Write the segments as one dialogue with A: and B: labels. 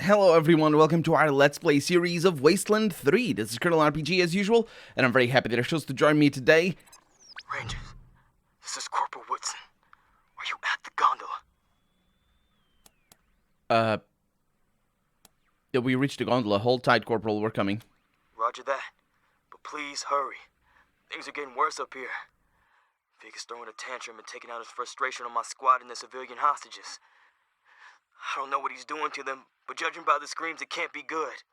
A: Hello everyone, welcome to our Let's Play series of Wasteland 3. This is Colonel RPG as usual, and I'm very happy that you're chose to join me today.
B: Rangers, this is Corporal Woodson. Are you at the gondola?
A: Yeah, we reached the gondola. Hold tight, Corporal, we're coming.
B: Roger that. But please hurry. Things are getting worse up here. Vic is throwing a tantrum and taking out his frustration on my squad and the civilian hostages. I don't know what he's doing to them, but judging by the screams, it can't be good.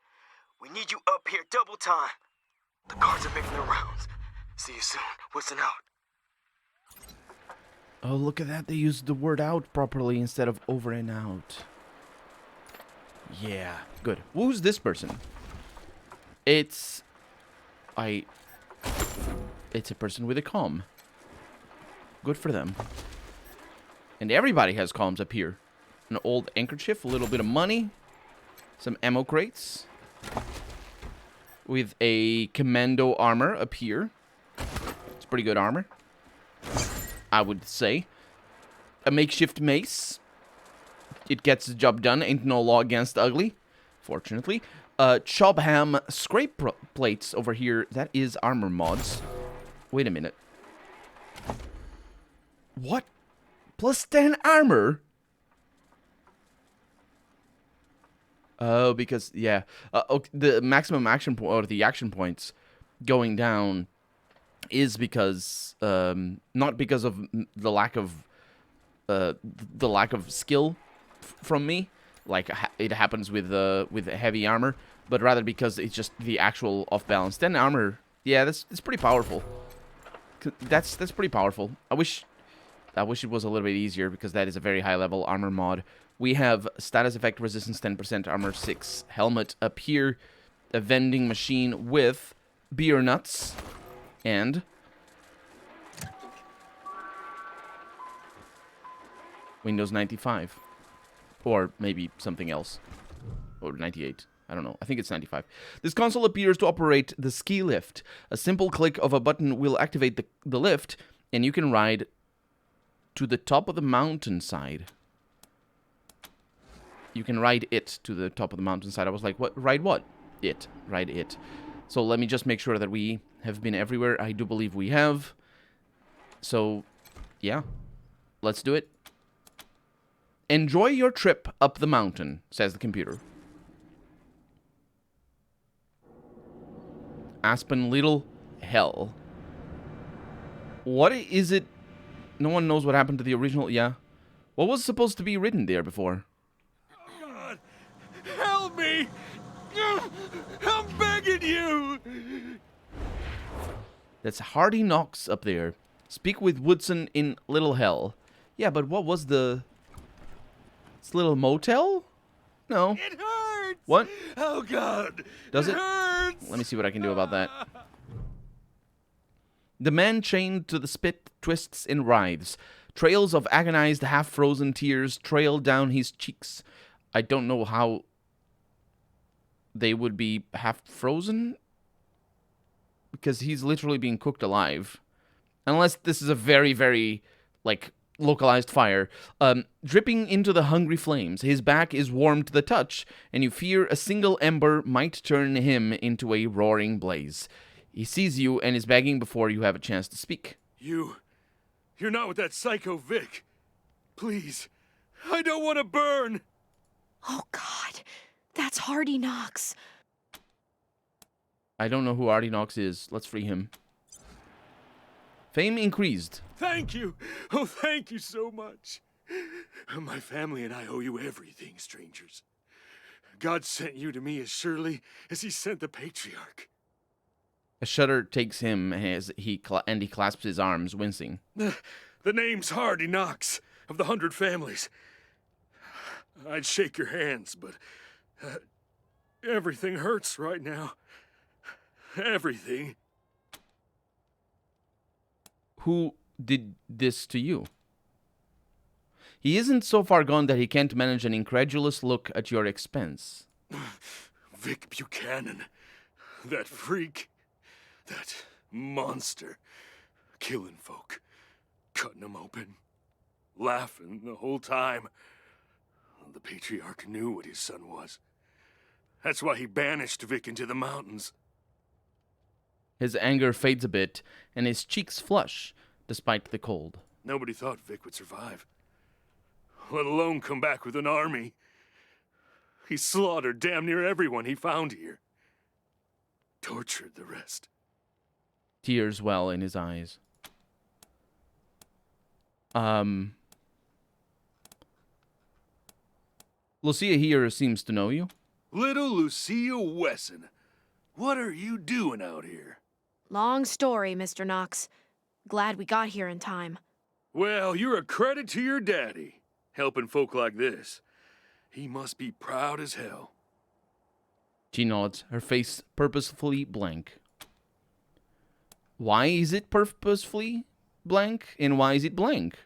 B: We need you up here double time. The guards are making their rounds. See you soon. Woodson out.
A: Oh, look at that. They used the word out properly instead of over and out. Yeah, good. Who's this person? It's a person with a comm. Good for them. And everybody has comms up here. An old handkerchief, a little bit of money, some ammo crates, with a commando armor up here. It's pretty good armor, I would say. A makeshift mace. It gets the job done. Ain't no law against ugly, fortunately. Chobham scrape plates over here. That is armor mods. Wait a minute. What? Plus 10 armor? Oh, because, yeah. Okay, the maximum action point, or the action points going down is because, not because of the lack of skill from me, like it happens with heavy armor, but rather because it's just the actual off balance. 10 armor, yeah, that's pretty powerful. That's pretty powerful. I wish it was a little bit easier because that is a very high level armor mod. We have status effect resistance 10%, armor 6 helmet up here, a vending machine with beer nuts, and Windows 95. Or maybe something else. Or 98. I don't know. I think it's 95. This console appears to operate the ski lift. A simple click of a button will activate the lift, and you can ride to the top of the mountainside. You can ride it to the top of the mountainside. I was like, what? Ride what? It. Ride it. So let me just make sure that we have been everywhere. I do believe we have. So, yeah. Let's do it. Enjoy your trip up the mountain, says the computer. Aspen Little Hell. What is it? No one knows what happened to the original. Yeah. What was supposed to be written there before?
C: God, help me! I'm begging you!
A: That's Hardy Knox up there. Speak with Woodson in Little Hell. Yeah, but what was the... It's Little Motel? No.
C: It hurts!
A: What?
C: Oh, God!
A: Does it?
C: Hurts!
A: Let me see what I can do about that. The man chained to the spit twists and writhes. Trails of agonized, half-frozen tears trail down his cheeks. I don't know how they would be half-frozen, because he's literally being cooked alive. Unless this is a very, very, like, localized fire. Dripping into the hungry flames. His back is warm to the touch, and you fear a single ember might turn him into a roaring blaze. He sees you and is begging before you have a chance to speak.
C: You're not with that psycho Vic. Please, I don't want to burn.
D: Oh, God. That's Hardy Knox.
A: I don't know who Hardy Knox is. Let's free him. Fame increased.
C: Thank you. Oh, thank you so much. My family and I owe you everything, strangers. God sent you to me as surely as he sent the patriarch.
A: A shudder takes him as he clasps his arms, wincing.
C: The name's Hardy Knox, of the 100 Families. I'd shake your hands, but everything hurts right now. Everything.
A: Who did this to you? He isn't so far gone that he can't manage an incredulous look at your expense.
C: Vic Buchanan. That freak. That monster. Killing folk. Cutting them open. Laughing the whole time. The patriarch knew what his son was. That's why he banished Vic into the mountains.
A: His anger fades a bit, and his cheeks flush, despite the cold.
C: Nobody thought Vic would survive, let alone come back with an army. He slaughtered damn near everyone he found here. Tortured the rest.
A: Tears well in his eyes. Lucia here seems to know you.
C: Little Lucia Wesson, what are you doing out here?
D: Long story, Mr. Knox. Glad we got here in time.
C: Well, you're a credit to your daddy, helping folk like this. He must be proud as hell.
A: She nods, her face purposefully blank. Why is it purposefully blank, and why is it blank?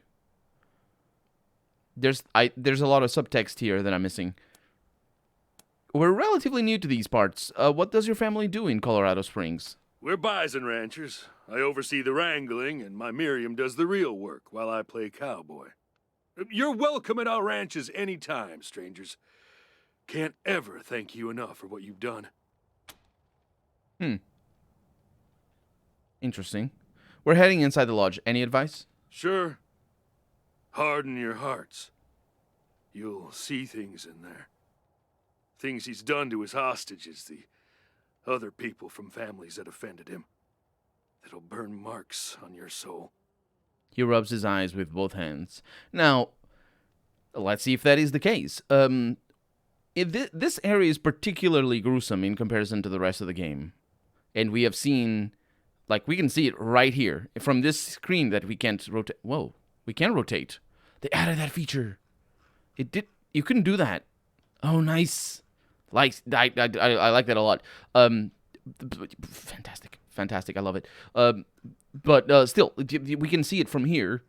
A: There's a lot of subtext here that I'm missing. We're relatively new to these parts. What does your family do in Colorado Springs?
C: We're bison ranchers. I oversee the wrangling, and my Miriam does the real work while I play cowboy. You're welcome at our ranches any time, strangers. Can't ever thank you enough for what you've done.
A: Interesting. We're heading inside the lodge. Any advice?
C: Sure. Harden your hearts. You'll see things in there. Things he's done to his hostages, the other people from families that offended him. That'll burn marks on your soul.
A: He rubs his eyes with both hands. Now, let's see if that is the case. If this area is particularly gruesome in comparison to the rest of the game. And we have seen, like, we can see it right here. From this screen that we can't rotate. Whoa, we can rotate. They added that feature. You couldn't do that. Oh, nice. I like that a lot. Fantastic. I love it. But still, we can see it from here,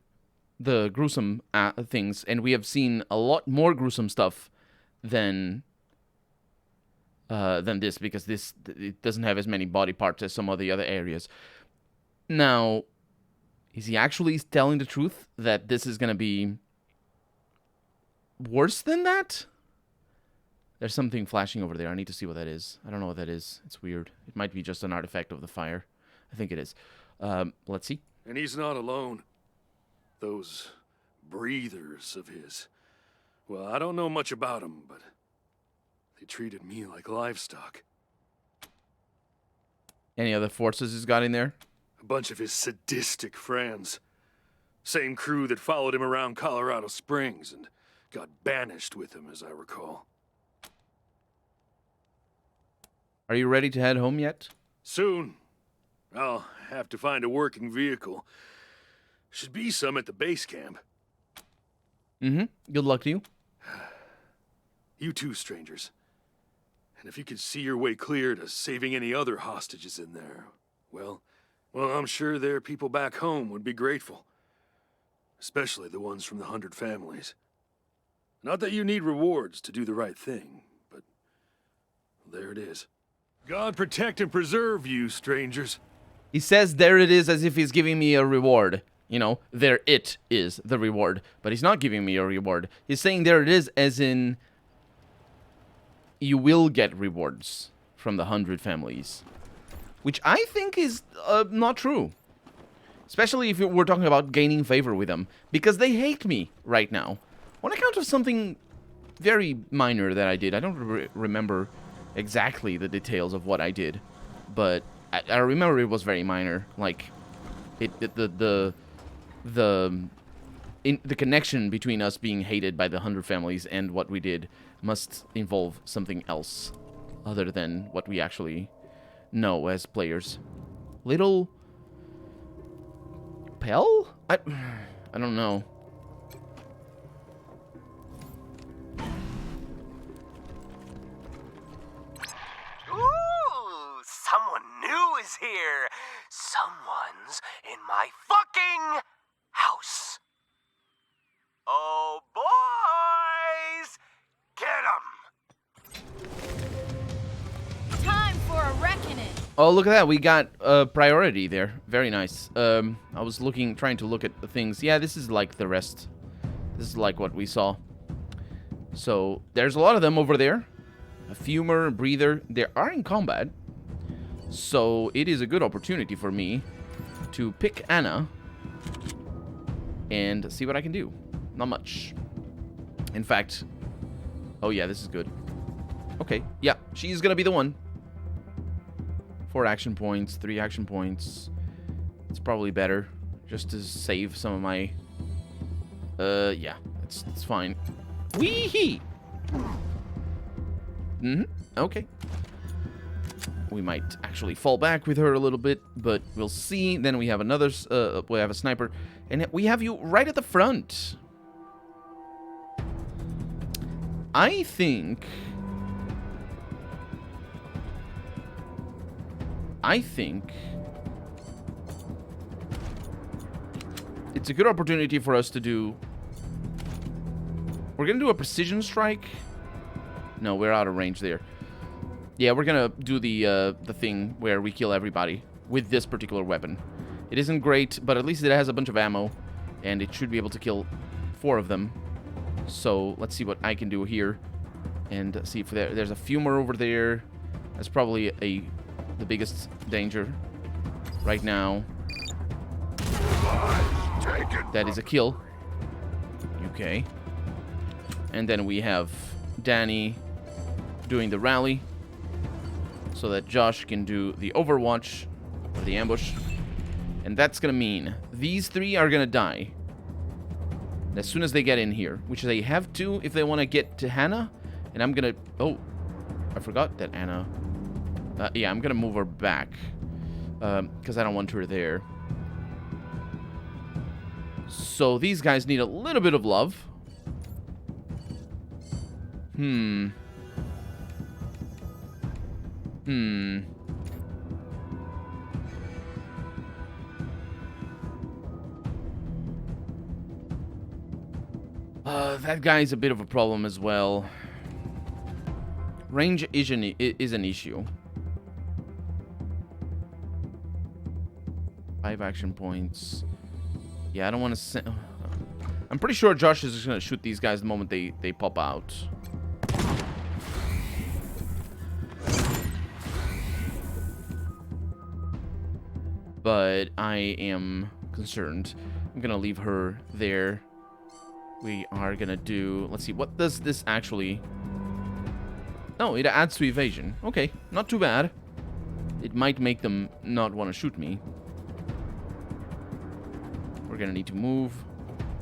A: the gruesome things, and we have seen a lot more gruesome stuff than this, because it doesn't have as many body parts as some of the other areas. Now, is he actually telling the truth that this is going to be worse than that? There's something flashing over there. I need to see what that is. I don't know what that is. It's weird. It might be just an artifact of the fire. I think it is. Let's see.
C: And he's not alone. Those breathers of his. Well, I don't know much about them, but they treated me like livestock.
A: Any other forces he's got in there?
C: A bunch of his sadistic friends. Same crew that followed him around Colorado Springs and got banished with him, as I recall.
A: Are you ready to head home yet?
C: Soon. I'll have to find a working vehicle. Should be some at the base camp.
A: Good luck to you.
C: You too, strangers. And if you could see your way clear to saving any other hostages in there, well, I'm sure their people back home would be grateful. Especially the ones from the 100 families. Not that you need rewards to do the right thing, but there it is. God protect and preserve you, strangers.
A: He says there it is as if he's giving me a reward. You know, there it is, the reward. But he's not giving me a reward. He's saying there it is as in you will get rewards from the 100 families. Which I think is not true. Especially if we're talking about gaining favor with them. Because they hate me right now. On account of something very minor that I did. I don't remember exactly the details of what I did. But I remember it was very minor. Like, the connection between us being hated by the 100 families and what we did must involve something else other than what we actually know as players. Little Pell? I don't know.
E: Ooh, someone new is here. Someone's in my fucking house. Oh, boys! Get 'em!
D: Time for a reckoning.
A: Oh, look at that. We got priority there. Very nice. I was trying to look at the things. Yeah, this is like the rest. This is like what we saw. So, there's a lot of them over there. a fumer, a breather. They are in combat. So it is a good opportunity for me to pick Anna and see what I can do. Not much. In fact, oh yeah, this is good. Okay, yeah, she's gonna be the one. 4 action points, 3 action points. It's probably better just to save some of my... yeah, it's fine. Wee-hee! Okay. We might actually fall back with her a little bit, but we'll see. Then we have another, we have a sniper. And we have you right at the front. I think it's a good opportunity for us to do... We're gonna do a precision strike. No, we're out of range there. Yeah, we're gonna do the thing where we kill everybody with this particular weapon. It isn't great, but at least it has a bunch of ammo, and it should be able to kill 4 of them. So let's see what I can do here, and see if there's a fumer over there. That's probably the biggest danger right now. That is a kill. Okay. And then we have Danny doing the rally, so that Josh can do the overwatch, or the ambush. And that's gonna mean these 3 are gonna die as soon as they get in here, which they have to if they want to get to Hannah. And I'm gonna... Oh, I forgot that Anna... yeah, I'm gonna move her back, because I don't want her there. So these guys need a little bit of love. That guy's a bit of a problem as well. Range is an issue. 5 action points. Yeah, I don't want to send... I'm pretty sure Josh is just going to shoot these guys the moment they pop out. But I am concerned. I'm going to leave her there. We are going to do... Let's see, what does this actually... Oh, it adds to evasion. Okay, not too bad. It might make them not want to shoot me. We're going to need to move.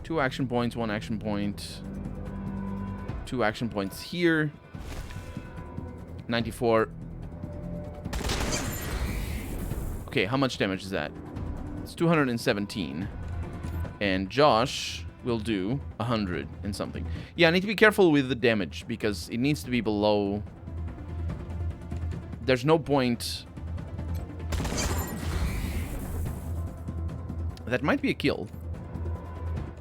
A: 2 action points, 1 action point. 2 action points here. 94. Okay, how much damage is that? It's 217. And Josh will do 100 and something. Yeah, I need to be careful with the damage, because it needs to be below... There's no point... That might be a kill.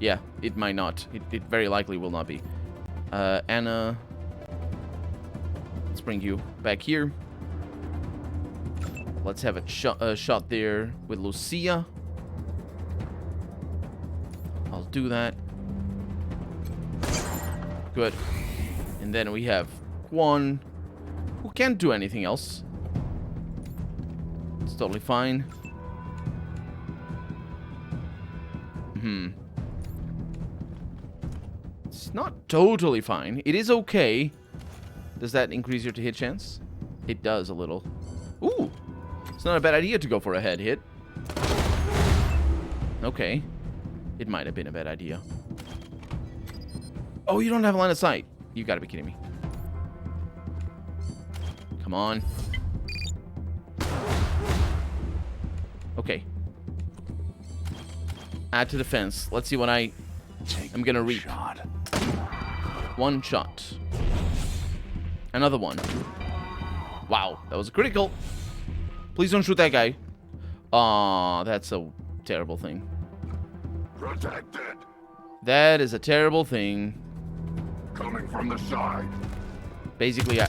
A: Yeah, it might not. It very likely will not be. Anna... Let's bring you back here. Let's have a shot there with Lucia. I'll do that. Good. And then we have Juan, who can't do anything else. It's totally fine. It's not totally fine. It is okay. Does that increase your hit chance? It does a little. Ooh. It's not a bad idea to go for a head hit. Okay. It might have been a bad idea. Oh, you don't have line of sight. You gotta be kidding me. Come on. Okay. Add to the fence. Let's see what I'm gonna reap. One shot. Another one. Wow, that was a critical. Please don't shoot that guy. Aw, that's a terrible thing.
C: Protected.
A: That is a terrible thing.
C: Coming from the side.
A: Basically, yeah.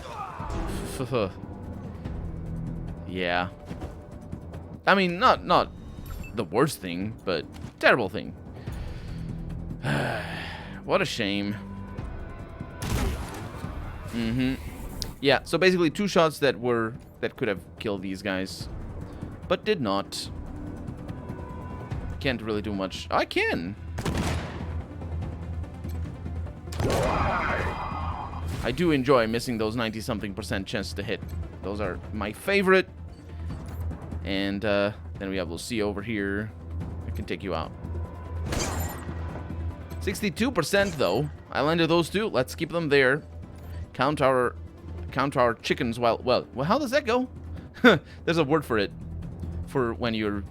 A: I mean, not the worst thing, but terrible thing. What a shame. Yeah, so basically 2 shots that could have killed these guys, but did not. Can't really do much. I can. I do enjoy missing those 90-something% chance to hit. Those are my favorite. And then we have Lucia over here. I can take you out. 62% though. I landed those 2. Let's keep them there. Count our chickens while well, how does that go? There's a word for it. For when you're,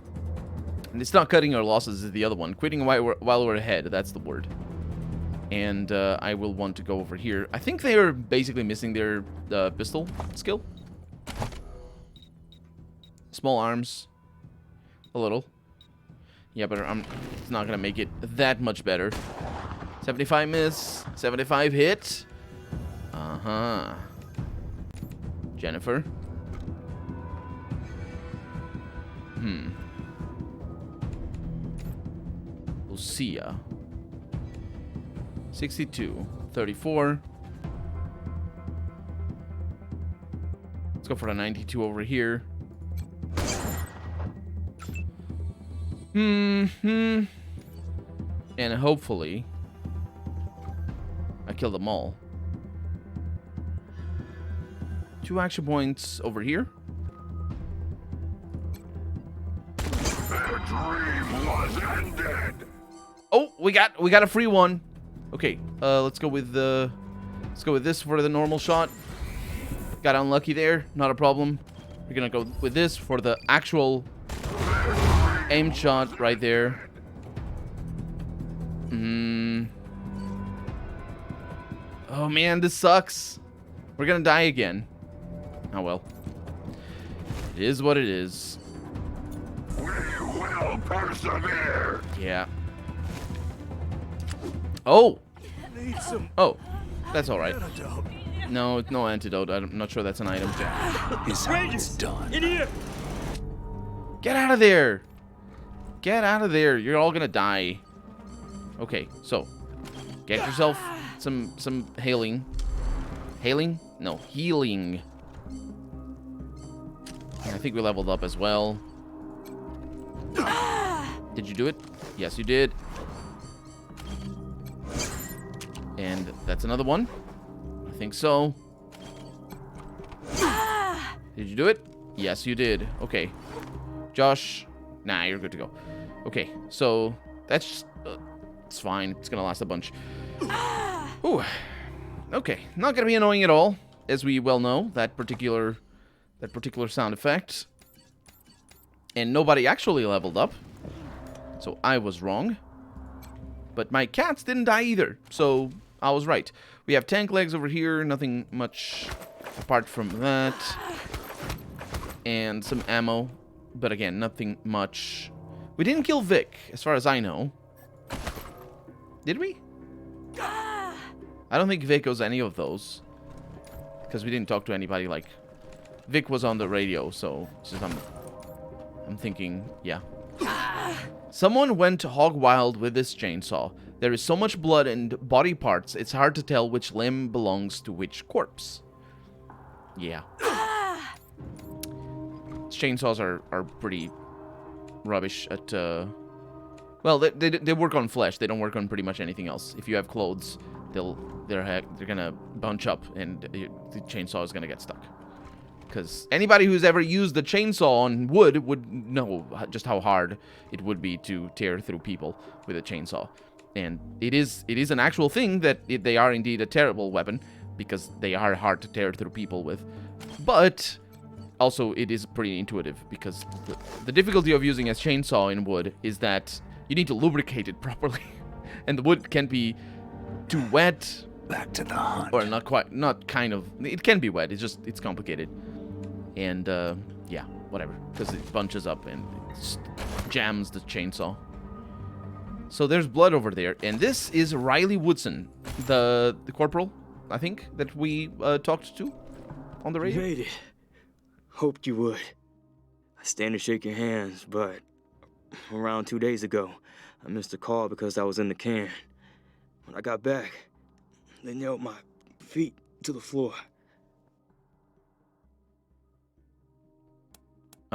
A: and it's not cutting our losses is the other one. Quitting while we're ahead, that's the word. And I will want to go over here. I think they are basically missing their pistol skill. Small arms. A little. Yeah, but it's not going to make it that much better. 75 miss. 75 hit. Uh-huh. Jennifer. Lucia. 62. 34. Let's go for the 92 over here. And hopefully I kill them all. 2 action points over here.
F: Their dream was ended.
A: Oh, we got a free one. Okay, let's go with this for the normal shot. Got unlucky there, not a problem. We're gonna go with this for the actual aim shot right there. Oh man, this sucks. We're gonna die again. Oh well. It is what it is.
F: We will persevere.
A: Yeah. Oh! Oh, that's alright. No, no antidote. I'm not sure that's an item.
G: Is how it's done.
B: In here!
A: Get out of there! Get out of there. You're all gonna die. Okay, so get yourself some healing. Healing? No, healing. I think we leveled up as well. Did you do it? Yes, you did. And that's another one. I think so. Did you do it? Yes, you did. Okay. Josh. Nah, you're good to go. Okay, so that's just, it's fine. It's gonna last a bunch. Ooh. Okay, not gonna be annoying at all, as we well know. That particular sound effect. And nobody actually leveled up, so I was wrong. But my cats didn't die either, so I was right. We have tank legs over here. Nothing much apart from that, and some ammo. But again, nothing much. We didn't kill Vic, as far as I know. Did we? I don't think Vic was any of those. Because we didn't talk to anybody, like... Vic was on the radio, so... Just I'm thinking, yeah. Someone went hog wild with this chainsaw. There is so much blood and body parts, it's hard to tell which limb belongs to which corpse. Yeah. Chainsaws are pretty rubbish at well, they work on flesh. They don't work on pretty much anything else. If you have clothes, they're gonna bunch up and the chainsaw is gonna get stuck. Because anybody who's ever used the chainsaw on wood would know just how hard it would be to tear through people with a chainsaw. And it is an actual thing that they are indeed a terrible weapon because they are hard to tear through people with. But also, it is pretty intuitive because the difficulty of using a chainsaw in wood is that you need to lubricate it properly. And the wood can be too wet.
G: Back to the hunt.
A: Or not quite, not kind of. It can be wet, it's complicated. And, yeah, whatever. Because it bunches up and it jams the chainsaw. So there's blood over there. And this is Riley Woodson, the corporal, I think, that we talked to on the radio.
B: You made it. Hoped you would. I stand to shake your hands, but around 2 days ago, I missed a call because I was in the can. When I got back, they nailed my feet to the floor.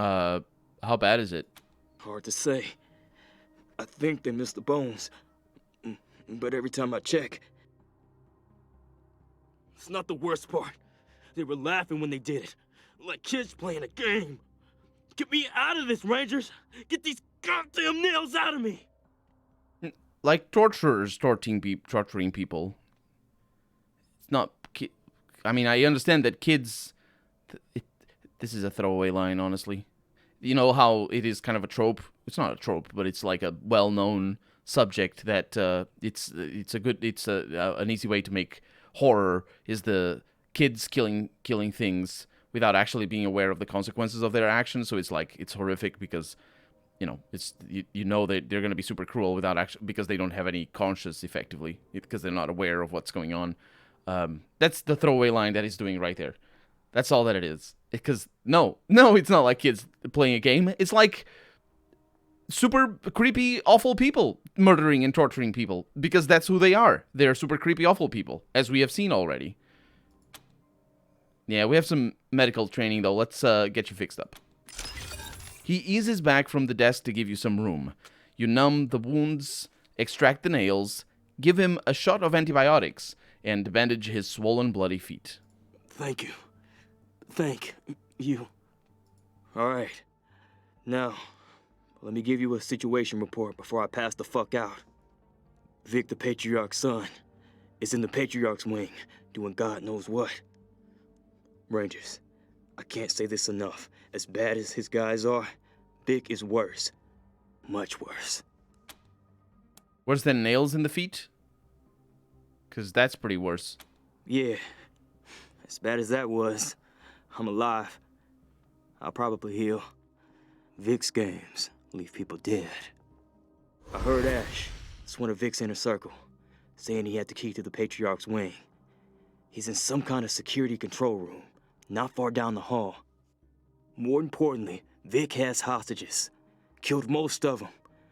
A: How bad is it?
B: Hard to say. I think they missed the bones. But every time I check... It's not the worst part. They were laughing when they did it. Like kids playing a game. Get me out of this, Rangers! Get these goddamn nails out of me!
A: Like torturers torturing people. It's not... I mean, I understand that kids... This is a throwaway line, honestly. You know how it is kind of a trope? It's not a trope, but it's like a well-known subject that it's an easy way to make horror is the kids killing things without actually being aware of the consequences of their actions. So it's like it's horrific because it's you know that they're going to be super cruel without because they don't have any conscience effectively because they're not aware of what's going on. That's the throwaway line that he's doing right there. That's all that it is. Because no, it's not like kids playing a game. It's like super creepy, awful people murdering and torturing people because that's who they are. They're super creepy, awful people, as we have seen already. Yeah, we have some medical training though. Let's get you fixed up. He eases back from the desk to give you some room. You numb the wounds, extract the nails, give him a shot of antibiotics, and bandage his swollen, bloody feet.
B: Thank you. Thank you. Alright. Now, let me give you a situation report before I pass the fuck out. Vic, the Patriarch's son, is in the Patriarch's wing, doing God knows what. Rangers, I can't say this enough. As bad as his guys are, Vic is worse. Much worse.
A: Worse than nails in the feet? Because that's pretty worse.
B: Yeah. As bad as that was, I'm alive. I'll probably heal. Vic's games leave people dead. I heard Ash, it's one of Vic's inner circle, saying he had the key to the Patriarch's wing. He's in some kind of security control room, not far down the hall. More importantly, Vic has hostages. Killed most of them,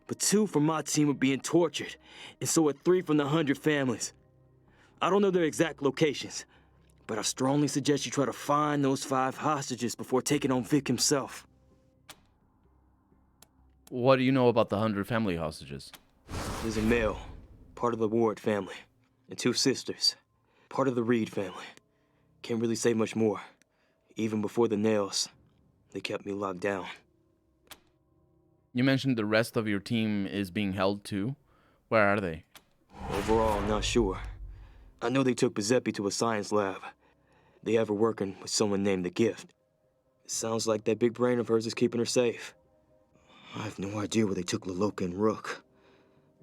B: but 2 from my team are being tortured, and so are 3 from the 100 families. I don't know their exact locations, but I strongly suggest you try to find those 5 hostages before taking on Vic himself.
A: What do you know about the 100 family hostages?
B: There's a male, part of the Ward family, and 2 sisters, part of the Reed family. Can't really say much more. Even before the nails, they kept me locked down.
A: You mentioned the rest of your team is being held too. Where are they?
B: Overall, I'm not sure. I know they took Giuseppe to a science lab. They have her working with someone named The Gift. It sounds like that big brain of hers is keeping her safe. I have no idea where they took Laloka and Rook.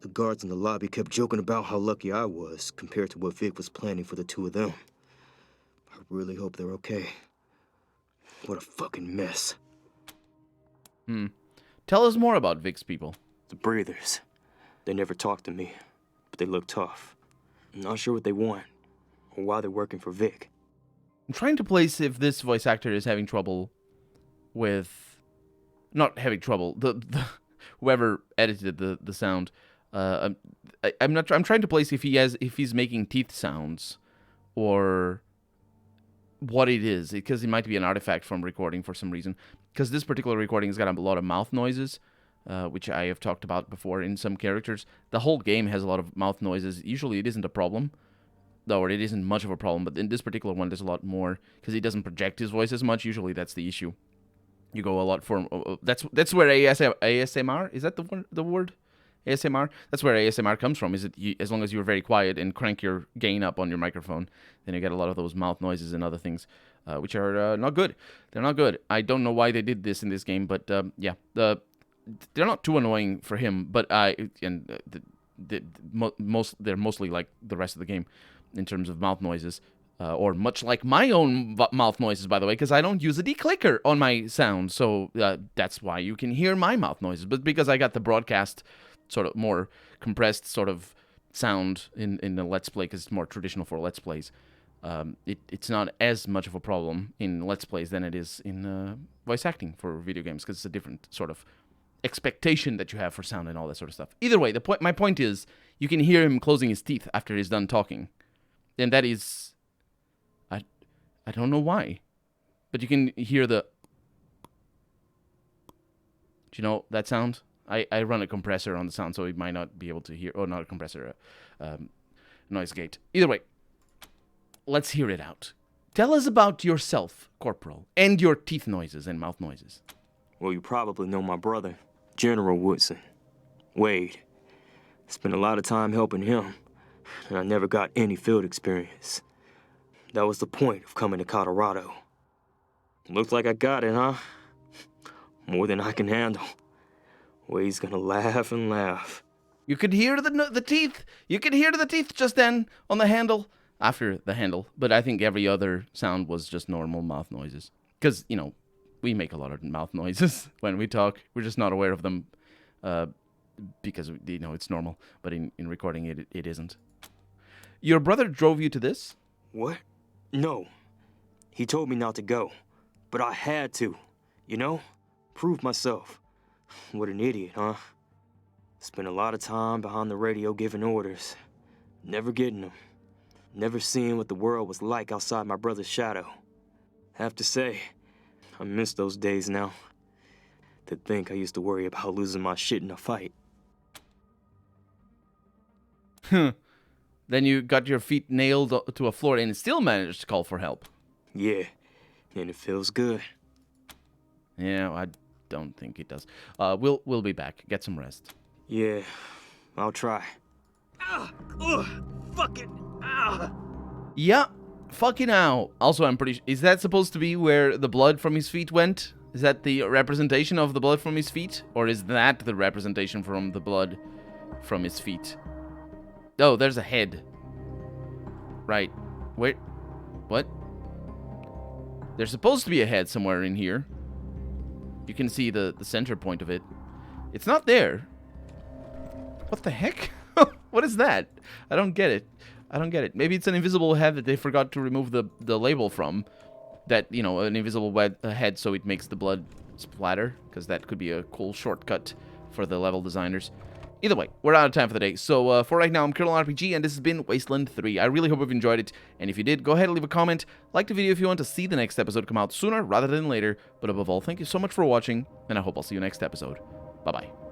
B: The guards in the lobby kept joking about how lucky I was compared to what Vic was planning for the 2 of them. I really hope they're okay. What a fucking mess.
A: Tell us more about Vic's people.
B: The Breathers. They never talked to me, but they look tough. I'm not sure what they want, or why they're working for Vic.
A: I'm trying to place if this voice actor is having trouble with... Not having trouble. The whoever edited the sound. I'm trying to place if he's making teeth sounds, or what it is, because it might be an artifact from recording for some reason. Because this particular recording has got a lot of mouth noises, which I have talked about before in some characters. The whole game has a lot of mouth noises. Usually it isn't a problem, or it isn't much of a problem, but in this particular one there's a lot more, because he doesn't project his voice as much. Usually that's the issue. You go a lot for... that's where ASMR... Is that the word? ASMR? That's where ASMR comes from, is it as long as you're very quiet and crank your gain up on your microphone, then you get a lot of those mouth noises and other things, which are not good. They're not good. I don't know why they did this in this game, but yeah. They're not too annoying for him, but they're mostly like the rest of the game in terms of mouth noises. Or much like my own mouth noises, by the way, because I don't use a declicker on my sound, so that's why you can hear my mouth noises. But because I got the broadcast sort of more compressed sort of sound in the Let's Play, because it's more traditional for Let's Plays, it's not as much of a problem in Let's Plays than it is in voice acting for video games, because it's a different sort of expectation that you have for sound and all that sort of stuff. Either way, my point is, you can hear him closing his teeth after he's done talking, and that is... I don't know why, but you can hear the... Do you know that sound? I run a compressor on the sound, so it might not be able to hear. Oh, not a compressor, noise gate. Either way, let's hear it out. Tell us about yourself, Corporal, and your teeth noises and mouth noises.
B: Well, you probably know my brother, General Woodson. Wade. Spent a lot of time helping him, and I never got any field experience. That was the point of coming to Colorado. Looks like I got it, huh? More than I can handle. Wade's gonna laugh and laugh.
A: You could hear the teeth. You could hear the teeth just then on the handle. After the handle. But I think every other sound was just normal mouth noises. Because, you know, we make a lot of mouth noises when we talk. We're just not aware of them because, you know, it's normal. But in recording it isn't. Your brother drove you to this?
B: What? No. He told me not to go. But I had to. You know? Prove myself. What an idiot, huh? Spent a lot of time behind the radio giving orders. Never getting them. Never seeing what the world was like outside my brother's shadow. Have to say, I miss those days now. To think I used to worry about losing my shit in a fight.
A: Then you got your feet nailed to a floor and still managed to call for help.
B: Yeah, and it feels good.
A: Yeah, I don't think it does. We'll be back. Get some rest.
B: Yeah, I'll try.
A: Yeah, fucking ow. Also, I'm pretty. Is that supposed to be where the blood from his feet went? Is that the representation of the blood from his feet, or is that the representation from the blood from his feet? Oh, there's a head. Right. Wait. What? There's supposed to be a head somewhere in here. You can see the center point of it. It's not there. What the heck? What is that? I don't get it. I don't get it. Maybe it's an invisible head that they forgot to remove the label from. That, you know, an invisible head so it makes the blood splatter. Because that could be a cool shortcut for the level designers. Either way, we're out of time for the day. So for right now, I'm Colonel RPG, and this has been Wasteland 3. I really hope you've enjoyed it. And if you did, go ahead and leave a comment. Like the video if you want to see the next episode come out sooner rather than later. But above all, thank you so much for watching, and I hope I'll see you next episode. Bye-bye.